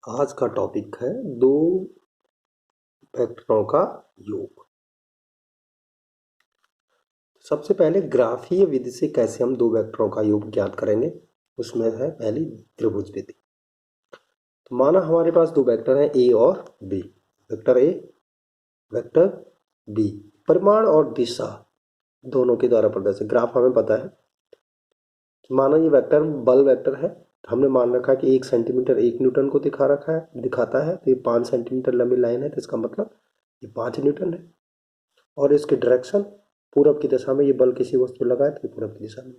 आज का टॉपिक है दो वेक्टरों का योग। सबसे पहले ग्राफीय विधि से कैसे हम दो वेक्टरों का योग ज्ञात करेंगे, उसमें है पहली त्रिभुज विधि। तो माना हमारे पास दो वेक्टर हैं ए और B. Vector A, vector B, परिमाण और दिशा दोनों के द्वारा प्रदर्शित। ग्राफ हमें पता है कि माना ये वेक्टर बल वेक्टर है, हमने मान रखा है कि 1 सेंटीमीटर 1 न्यूटन को दिखाता है। तो ये 5 सेंटीमीटर लंबी लाइन है, तो इसका मतलब ये 5 न्यूटन है। और इसकी डायरेक्शन पूरब की दिशा में, ये बल किसी वस्तु लगाए तो पूरब की दिशा में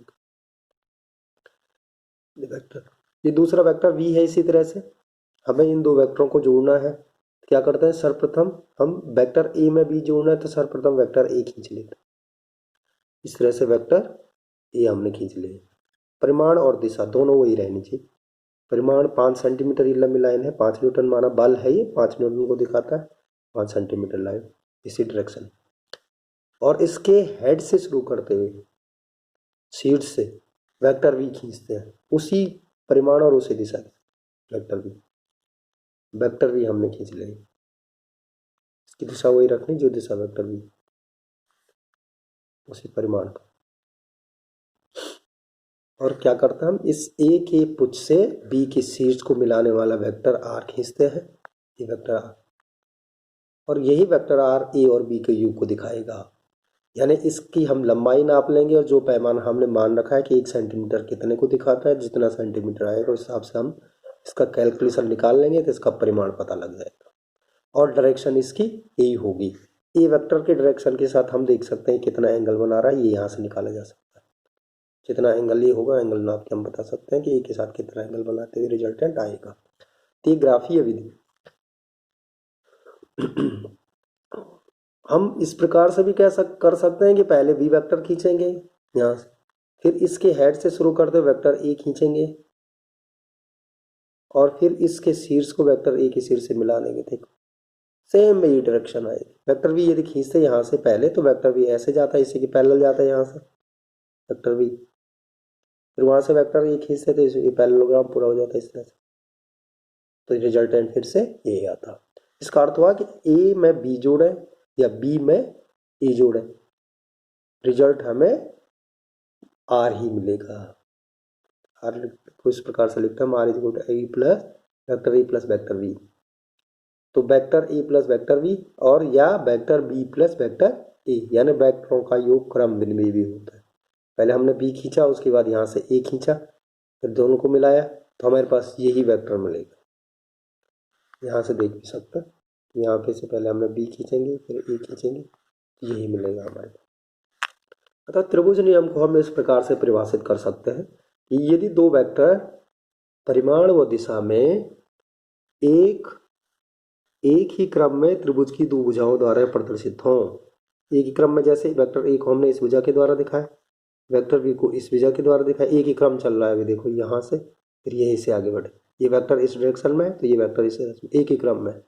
वेक्टर। ये दूसरा वेक्टर v है। इसी तरह से हमें इन दो वेक्टरों को जोड़ना है। क्या करते हैं, सर्वप्रथम हम वेक्टर a में b जोड़ना है तो सर्वप्रथम वेक्टर a खींच लेते हैं। इस तरह से वेक्टर a हमने खींच लिए। परिमाण और दिशा दोनों वही रहनी चाहिए। परिमाण 5 सेंटीमीटर ये लंबी लाइन है, 5 न्यूटन माना बल है, ये 5 न्यूटन को दिखाता है। 5 सेंटीमीटर लाइन इसी डायरेक्शन, और इसके हेड से शुरू करते हुए शीर्ष से वेक्टर v खींचते हैं उसी परिमाण और उसी दिशा के। वेक्टर v हमने खींच लिया, इसकी दिशा वही रखनी जो दिशा वेक्टर v, उसी परिमाण का। और क्या करते हैं, हम इस a के पुच्छ से b के शीर्ष को मिलाने वाला वेक्टर r खींचते हैं। ये वेक्टर r, और यही वेक्टर r a और b के योग को दिखाएगा। यानी इसकी हम लंबाई नाप लेंगे और जो पैमाना हमने मान रखा है कि 1 सेंटीमीटर कितने को दिखाता है, जितना सेंटीमीटर आएगा उस हिसाब से हम इसका कैलकुलेशन निकाल लेंगे तो इसका परिमाण पता लग जाएगा। और डायरेक्शन इसकी यही होगी। ए वेक्टर के डायरेक्शन के साथ हम देख सकते हैं कितना एंगल बना रहा है, ये यहाँ से निकाला जा सकता है। जितना एंगल ये होगा, एंगल नाप के हम बता सकते हैं कि ए के साथ कितना एंगल बनाते हुए रिजल्टेंट आएगा। तो ये ग्राफीय विधि। हम इस प्रकार से भी कर सकते हैं कि पहले v वेक्टर खींचेंगे यहाँ से, फिर इसके हेड से शुरू करते हुए वेक्टर a खींचेंगे और फिर इसके शीर्ष को वेक्टर a के शीर्ष से मिला लेंगे। देखो सेम ये डायरेक्शन आएगी। वेक्टर v यदि खींचते यहाँ से पहले तो वेक्टर v ऐसे जाता है, इसी के पैरेलल जाता है यहाँ से वेक्टर v, फिर वहां से वेक्टर a खींचते तो ये पैरेललोग्राम पूरा हो जाता है इस तरह से। तो रिजल्टेंट फिर से a आता। इसका अर्थ हुआ कि a में b जोड़े या b में a जोड़े, रिजल्ट हमें r ही मिलेगा। r को इस प्रकार से लिखता है, r is equal to a plus vector a plus vector v। तो vector a plus vector v और या vector b plus vector a, यानी वेक्टरों का योग क्रम में भी होता है। पहले हमने b खींचा, उसके बाद यहाँ से a खींचा, फिर दोनों को मिलाया तो हमारे पास यही वेक्टर मिलेगा। यहाँ से देख भी सकते हैं, यहाँ पे से पहले हमने b खींचेंगे फिर a खींचेंगे, यही मिलेगा हमारे पास। अतः त्रिभुज नियम को हम इस प्रकार से परिभाषित कर सकते हैं कि यदि दो वेक्टर परिमाण व दिशा में एक ही क्रम में त्रिभुज की दो भुजाओं द्वारा प्रदर्शित हों। एक ही क्रम में, जैसे वेक्टर ए को हमने इस भुजा के द्वारा दिखाया, वेक्टर बी को इस भुजा के द्वारा दिखाया, एक ही क्रम चल रहा है। अभी देखो यहाँ से फिर यहीं से आगे बढ़े, ये वेक्टर इस डायरेक्शन में है तो ये वेक्टर इस डायरेक्शन में, एक ही क्रम में।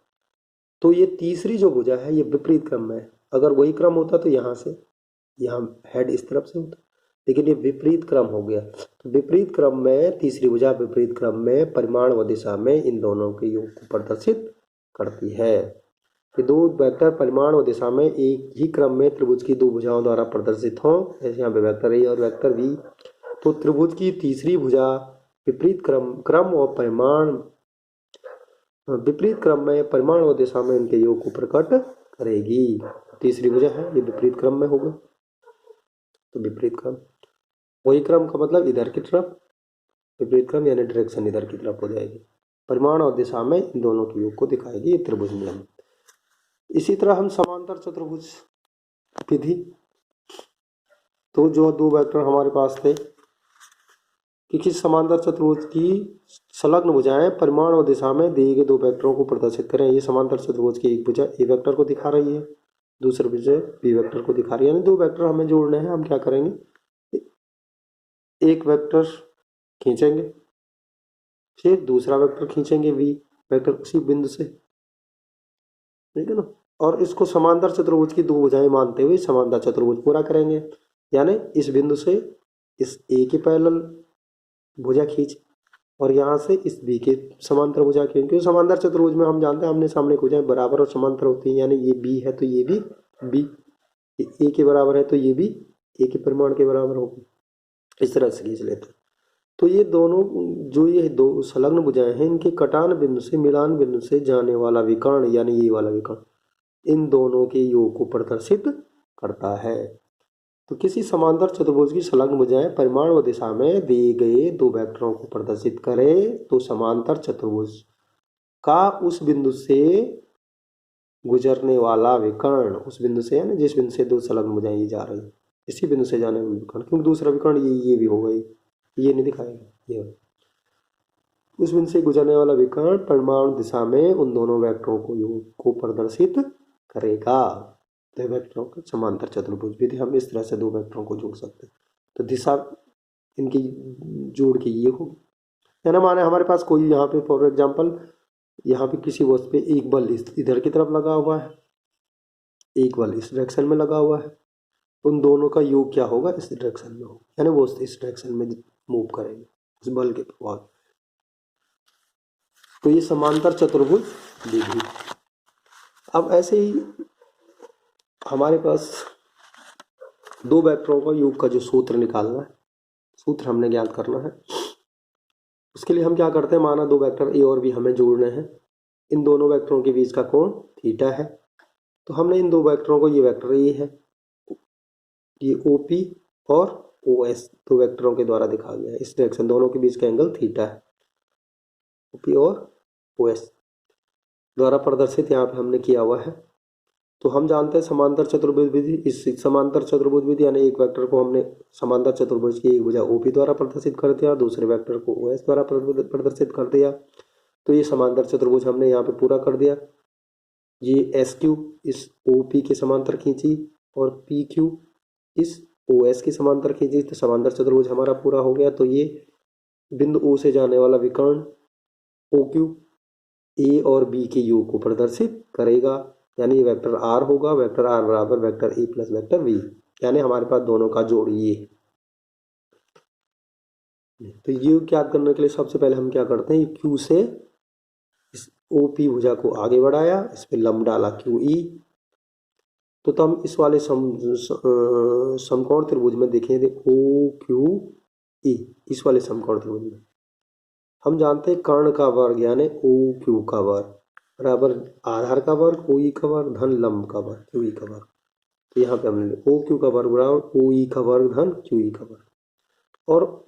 तो ये तीसरी जो भुजा है ये विपरीत क्रम में है। अगर वही क्रम होता तो यहाँ से यहाँ हेड इस तरफ से होता, लेकिन ये विपरीत क्रम हो गया। तो विपरीत क्रम में तीसरी भुजा विपरीत क्रम में परिमाण व दिशा में इन दोनों के योग को प्रदर्शित करती है। कि दो वेक्टर परिमाण और दिशा में एक ही क्रम में त्रिभुज की दो भुजाओं द्वारा प्रदर्शित हों, जैसे यहाँ पे वेक्टर ए और वेक्टर बी, तो त्रिभुज की तीसरी भुजा विपरीत क्रम और परिमाण विपरीत क्रम में परिमाण और दिशा में इनके योग को प्रकट करेगी। तीसरी भुजा है ये विपरीत क्रम में होगा, तो विपरीत क्रम, वही क्रम का मतलब इधर की तरफ, विपरीत क्रम यानी डायरेक्शन इधर की तरफ हो जाएगी। परिमाण और दिशा में इन दोनों के योग को दिखाएगी ये त्रिभुज नियम। इसी तरह हम समांतर चतुर्भुज विधि, तो जो दो वेक्टर हमारे पास थे कि किस समांतर चतुर्भुज की संलग्न भुजाएं परिमाण और दिशा में दिए गए दो वेक्टरों को प्रदर्शित करें। ये समांतर चतुर्भुज की एक भुजा ए वेक्टर को दिखा रही है, दूसरी भुजा बी वेक्टर को दिखा रही है। यानी दो वेक्टर हमें जोड़ने हैं। हम क्या करेंगे, एक वेक्टर खींचेंगे, फिर दूसरा वेक्टर खींचेंगे v वेक्टर उसी बिंदु से, ठीक है ना, और इसको समांतर चतुर्भुज की दो भुजाएं मानते हुए समांतर चतुर्भुज पूरा करेंगे। यानी इस बिंदु से इस ए के पैरेलल भुजा खींच, और यहाँ से इस बी के समांतर भुजा, क्योंकि समांतर चतुर्भुज में हम जानते हैं आमने सामने की भुजाएं बराबर और समांतर होती हैं, यानी ये बी है तो ये भी बी, ए के बराबर है तो ये भी ए के परिमाण के बराबर होगी, इस तरह से खींच लेते हैं। तो ये दोनों जो ये दो संलग्न भुजाएं हैं, इनके कटान बिंदु से मिलान बिंदु से जाने वाला विकर्ण यानी ये वाला विकर्ण इन दोनों के योग को प्रदर्शित करता है। तो किसी समांतर चतुर्भुज की संलग्न भुजाएं परिमाण व दिशा में दिए गए दो वेक्टरों को प्रदर्शित करे तो समांतर चतुर्भुज का उस बिंदु से गुजरने वाला विकर्ण, उस बिंदु से यानी जिस बिंदु से दो संलग्न भुजाएं ये जा रही, इसी बिंदु से जाने वाला विकर्ण, क्योंकि दूसरा विकर्ण ये भी होगा, ये नहीं दिखाएगा, ये उस बिंदु से गुजरने वाला विकर्ण परिमाण दिशा में उन दोनों वेक्टरों को योग को प्रदर्शित करेगा। तो वेक्टरों का समांतर चतुर्भुज विधि हम इस तरह से दो वेक्टरों को जोड़ सकते हैं। तो दिशा इनकी जोड़ के ये होगी, है ना। माने हमारे पास कोई यहाँ पे फॉर एग्जांपल यहाँ पे किसी वस्तु पे एक बल इधर की तरफ लगा हुआ है, एक बल इस डायरेक्शन में लगा हुआ है, उन दोनों का योग क्या होगा, इस डायरेक्शन में होगा, यानी वो इस डायरेक्शन में मूव करेंगे उस बल के प्रभाव। तो ये समांतर चतुर्भुज विधि। अब ऐसे ही हमारे पास दो वेक्टरों का योग का जो सूत्र निकालना है, सूत्र हमने ज्ञात करना है। उसके लिए हम क्या करते हैं, माना दो वेक्टर ए और बी हमें जोड़ने हैं, इन दोनों वेक्टरों के बीच का कोण थीटा है। तो हमने इन दो वेक्टरों को, ये वेक्टर ए है, ये OP और OS दो वेक्टरों के द्वारा दिखा गया है, इस डायरेक्शन दोनों के बीच का एंगल थीटा है, OP और OS द्वारा प्रदर्शित यहाँ पे हमने किया हुआ है। तो हम जानते हैं समांतर चतुर्भुज विधि, इस समांतर चतुर्भुज विधि यानी एक वेक्टर को हमने समांतर चतुर्भुज की एक भुजा OP द्वारा प्रदर्शित कर दिया, दूसरे वेक्टर को OS द्वारा प्रदर्शित कर दिया। तो ये समांतर चतुर्भुज हमने यहाँ पे पूरा कर दिया। ये SQ इस OP के समांतर खींची और PQ इस OS के समांतर खींची, तो समांतर चतुर्भुज हमारा पूरा हो गया। तो ये बिंदु O से जाने वाला विकर्ण OQ A और B के योग को प्रदर्शित करेगा, यानी ये वेक्टर R होगा, वेक्टर R बराबर vector A plus vector V, यानी हमारे पास दोनों का जोड़ ये। तो ये ज्ञात करने के लिए सबसे पहले हम क्या करते हैं, Q से इस OP भुजा को आगे बढ़ाया, इस पे लंब डाला QE। तो हम इस वाले समकोण त्रिभुज में देखें OQE, इस वाले समकोण त्रिभुज में हम जानते हैं कर्ण का वर्ग यानी OQ का वर्ग बराबर आधार का वर्ग OE का वर्ग धन लंब का वर्ग QE का वर्ग। तो यहाँ पे हमने OQ का वर्ग बराबर OE का वर्ग धन QE का वर्ग, और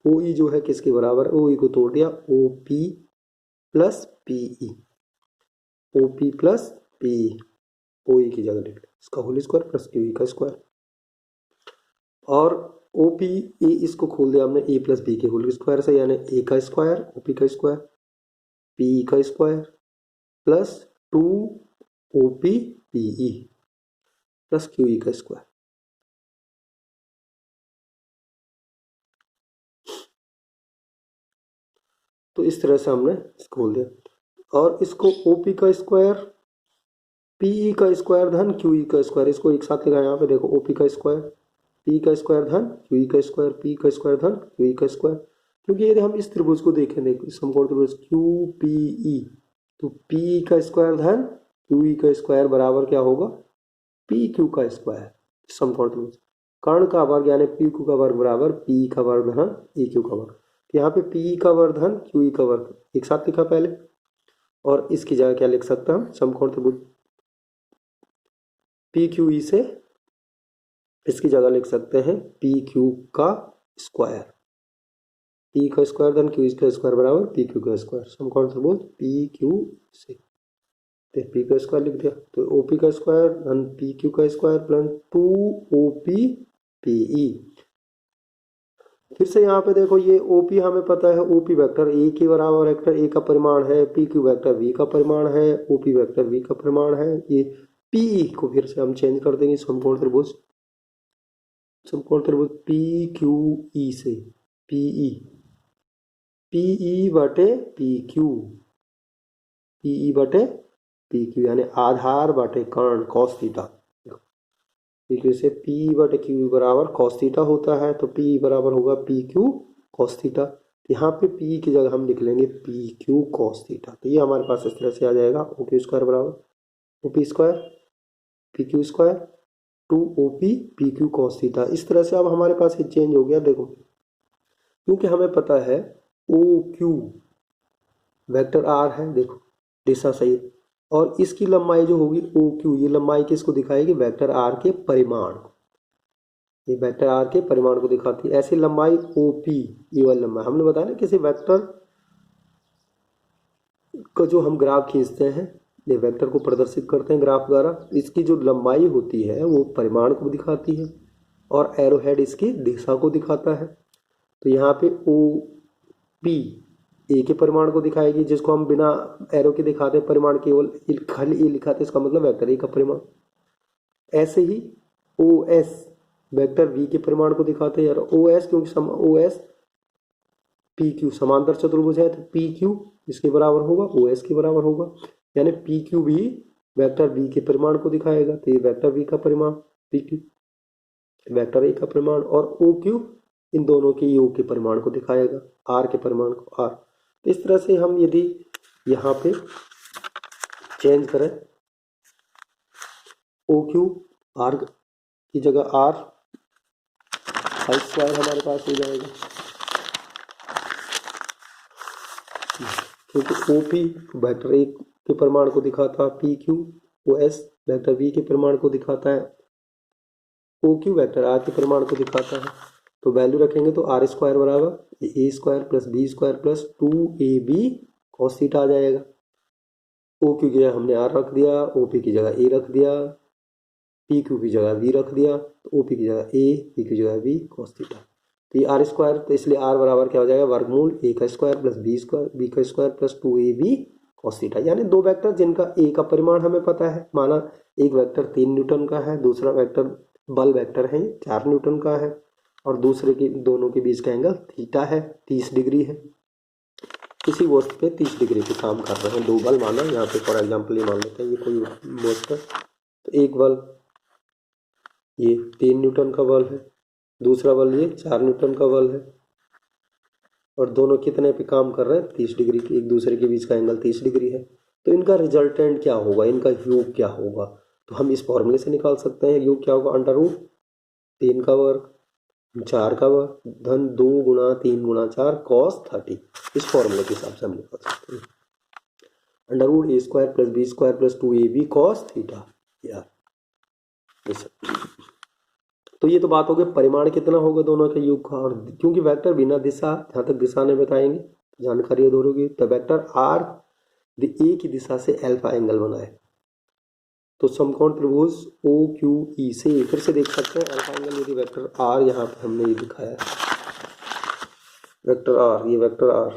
OE जो है किसके बराबर, OE को तोड़ दिया OP plus PE, OP plus PE, OE की जगह लिख दिया इसका होल स्क्वायर प्लस QE का स्क्वायर, और OP A इसको खोल दिया हमने A प्लस B के होल स्क्वायर से, यानी A का स्क्वायर OP का स्क्वायर PE का square plus 2OP PE plus QE का स्क्वायर। तो इस तरह से हमने इसको खोल दिया, और इसको OP का स्क्वायर PE का स्क्वायर धन QE का स्क्वायर, इसको एक साथ लिखा यहाँ पे देखो, OP का स्क्वायर P का स्क्वायर धन QE का स्क्वायर, P का स्क्वायर धन QE का स्क्वायर। क्योंकि यदि हम इस त्रिभुज को देखें, देखो समकोण त्रिभुज QPE, तो PE का स्क्वायर धन QE का स्क्वायर बराबर क्या होगा, PQ का स्क्वायर। समकोण त्रिभुज कर्ण का वर्ग यानी PQ का वर्ग बराबर PE का वर्ग धन EQ का वर्ग। यहाँ पे PE का वर्ग धन QE का वर्ग एक साथ लिखा पहले, और इसकी जगह क्या लिख सकते हैं हम, समकोण त्रिभुज PQE से इसकी जगह लिख सकते हैं PQ का स्क्वायर, P का स्क्वायर धन QE का स्क्वायर बराबर PQ का स्क्वायर। समकोण त्रिभुज PQ से P का स्क्वायर लिख दिया, तो OP का स्क्वायर धन PQ का स्क्वायर प्लस 2OP PE। फिर से यहाँ पे देखो, ये OP हमें पता है OP वेक्टर A के बराबर वेक्टर A का परिमाण है, PQ वेक्टर V का परिमाण है, OP वेक्टर V का परिमाण है। ये PE को फिर से हम चेंज कर देंगे समकोण त्रिभुज PQE से PE बटे PQ यानी आधार बटे कर्ण कॉस थीटा। PQ से PE बटे QE बराबर कॉस थीटा होता है, तो PE बराबर होगा PQ कॉस थीटा। यहाँ पे पी की जगह हम लिख लेंगे पी क्यू कॉस थीटा। तो ये हमारे पास इस तरह से आ जाएगा ओ क्यू स्क्वायर बराबर O P square P Q square two O P Q cos theta. इस तरह से अब हमारे पास ये चेंज हो गया। देखो क्योंकि हमें पता है ओ क्यू वेक्टर आर है, देखो दिशा सही, और इसकी लंबाई जो होगी ओ क्यू, ये लंबाई किसको दिखाएगी? वेक्टर आर के परिमाण को। ये वेक्टर आर के परिमाण को दिखाती है। ऐसी लंबाई ओ पी, ये वाली लंबाई हमने बताया ना, किसी वेक्टर का जो हम ग्राफ खींचते हैं, ये वेक्टर को प्रदर्शित करते हैं ग्राफ द्वारा, इसकी जो लंबाई होती है वो परिमाण को दिखाती है और एरो हेड इसकी दिशा को दिखाता है। तो यहाँ पे ओ पी ए के परिमाण को दिखाएगी, जिसको हम बिना एरो के दिखाते हैं परिमाण, केवल खाली ए लिखाते हैं, इसका मतलब वेक्टर ए का परिमाण। ऐसे ही ओ एस वेक्टर वी के परिमाण को दिखाते हैं, ओ एस क्योंकि ओ एस पी क्यू समांतर चतुर्भुज है, तो पी क्यू इसके बराबर होगा, ओ एस के बराबर होगा, यानी पी क्यू भी वेक्टर वी के परिमाण को दिखाएगा। तो ये वेक्टर वी का परिमाण पी क्यू, वेक्टर ए का परिमाण, और ओ क्यू इन दोनों के योग के परिमाण को दिखाएगा, आर के परिमाण को आर। तो इस तरह से हम यदि यहाँ पे चेंज करें ओ क्यू आर की जगह आर हाई स्क्वायर हमारे पास हो जाएगा, क्योंकि ओ पी वेक्टर ए के परिमाण को दिखाता है, P Q O S vector V के परिमाण को दिखाता है, ओ क्यू वेक्टर आर के परिमाण को दिखाता है। तो वैल्यू रखेंगे तो आर स्क्वायर बराबर A square plus B square plus 2ab cos theta आ जाएगा। ओ क्यू की जगह हमने आर रख दिया, ओ पी की जगह ए रख दिया, पी क्यू की जगह वी रख दिया, तो ओ पी की जगह ए, पी की जगह वी कॉस थीटा। तो ये आर स्क्वायर, तो इसलिए आर बराबर क्या हो जाएगा? वर्गमूल ए का square plus B square B का square plus 2ab cos theta. यानी दो वेक्टर जिनका ए का परिमाण हमें पता है, माना एक वेक्टर 3 न्यूटन का है, दूसरा वेक्टर बल वेक्टर है 4 न्यूटन का है, और दूसरे के दोनों के बीच का एंगल थीटा है, 30 डिग्री है। किसी वस्तु पे 30 डिग्री के काम कर रहे हैं, दो बल माना, यहाँ पे फॉर एग्जांपल ये मान लेते हैं ये कोई वस्तु है, तो एक बल ये 3 न्यूटन का बल है, दूसरा बल ये 4 न्यूटन का बल है, और दोनों कितने पे काम कर रहे हैं? 30 डिग्री की, एक दूसरे के बीच का एंगल 30 डिग्री है। तो इनका रिजल्टेंट क्या होगा, इनका योग क्या होगा? तो हम इस फॉर्मूले से निकाल सकते हैं। योग क्या होगा? अंडर रूट 3 का वर्ग 4 का वर्ग धन 2 गुणा 3 गुणा 4 cos 30। इस फॉर्मूले के हिसाब से हम निकाल सकते हैं। Under root A square plus B square plus 2ab cos theta यार। तो ये तो बात हो गई परिमाण कितना होगा दोनों के योग का, और क्योंकि वेक्टर बिना दिशा, जहाँ तक दिशा नहीं बताएंगे जानकारी अधूरी होगी, तो वेक्टर आर ए की दिशा से अल्फा एंगल बनाए, तो समकोण त्रिभुज ओ क्यू ई से फिर से देख सकते हैं अल्फा एंगल। यदि वेक्टर आर, यहाँ पे हमने ये दिखाया वेक्टर आर, ये वेक्टर आर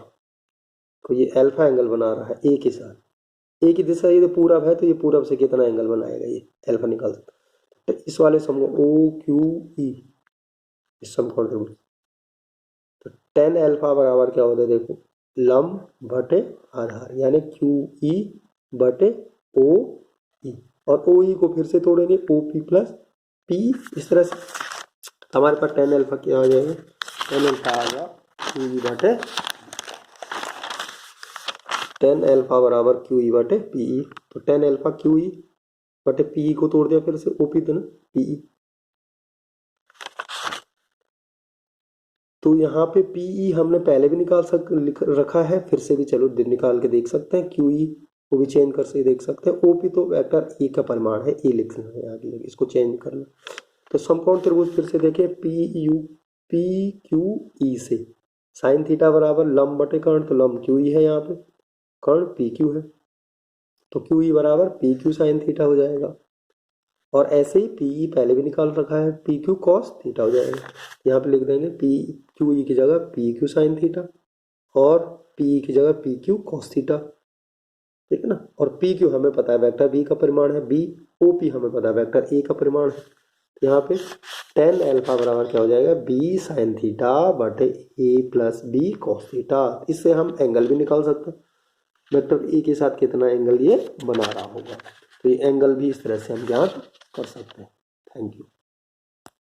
तो ये अल्फा एंगल बना रहा है ए के साथ, ए की दिशा ये पूरब है, तो ये पूरब से कितना एंगल बनाएगा, ये अल्फा निकाल सकते हैं। तो इस वाले समकोण ओ क्यू ई, इस समकोण त्रिभुज, तो tan अल्फा बराबर क्या होता है? देखो लंब बटे आधार, यानी क्यू ई बटे ओ ई, और ओ ई को फिर से तोड़ेंगे ओ पी प्लस पी। इस तरह से हमारे पास tan अल्फा क्या आ जाएगा? tan अल्फा आ गया क्यू ई बटे tan अल्फा बराबर क्यू ई बटे पी ई। तो tan अल्फा क्यू ई बटे पी ई को तोड़ दिया फिर से ओ पी देना पी ई। तो यहाँ पे पी ई हमने पहले भी रखा है, फिर से भी चलो निकाल के देख सकते हैं। क्यू ई को भी चेंज कर से देख सकते हैं। ओ पी तो वेक्टर ए का परिमाण है, ए लिखना है आगे, इसको चेंज करना। तो समकोण त्रिभुज फिर से देखिए पी क्यू ई से साइन थीटा बराबर लंब बटे कर्ण, तो लंब क्यू ई है, यहाँ पे कर्ण पी क्यू है, तो क्यू ई बराबर पी क्यू साइन थीटा हो जाएगा। और ऐसे ही पी ई पहले भी निकाल रखा है, पी क्यू कॉस थीटा हो जाएगा। यहाँ पे लिख देंगे पी क्यू ई की जगह पी क्यू साइन थीटा, और पी ई की जगह पी क्यू कॉस थीटा, ठीक है ना। और पी क्यू हमें पता है वेक्टर बी का परिमाण है, बी ओ पी हमें पता है वेक्टर ए का परिमाण है। यहाँ पे tan अल्फा बराबर क्या हो जाएगा? बी साइन थीटा बटे ए प्लस बी कॉस थीटा। इससे हम एंगल भी निकाल सकते हैं, वेक्टर ए के साथ कितना एंगल ये बना रहा होगा। तो ये एंगल भी इस तरह से हम ज्ञात कर सकते हैं। Thank you.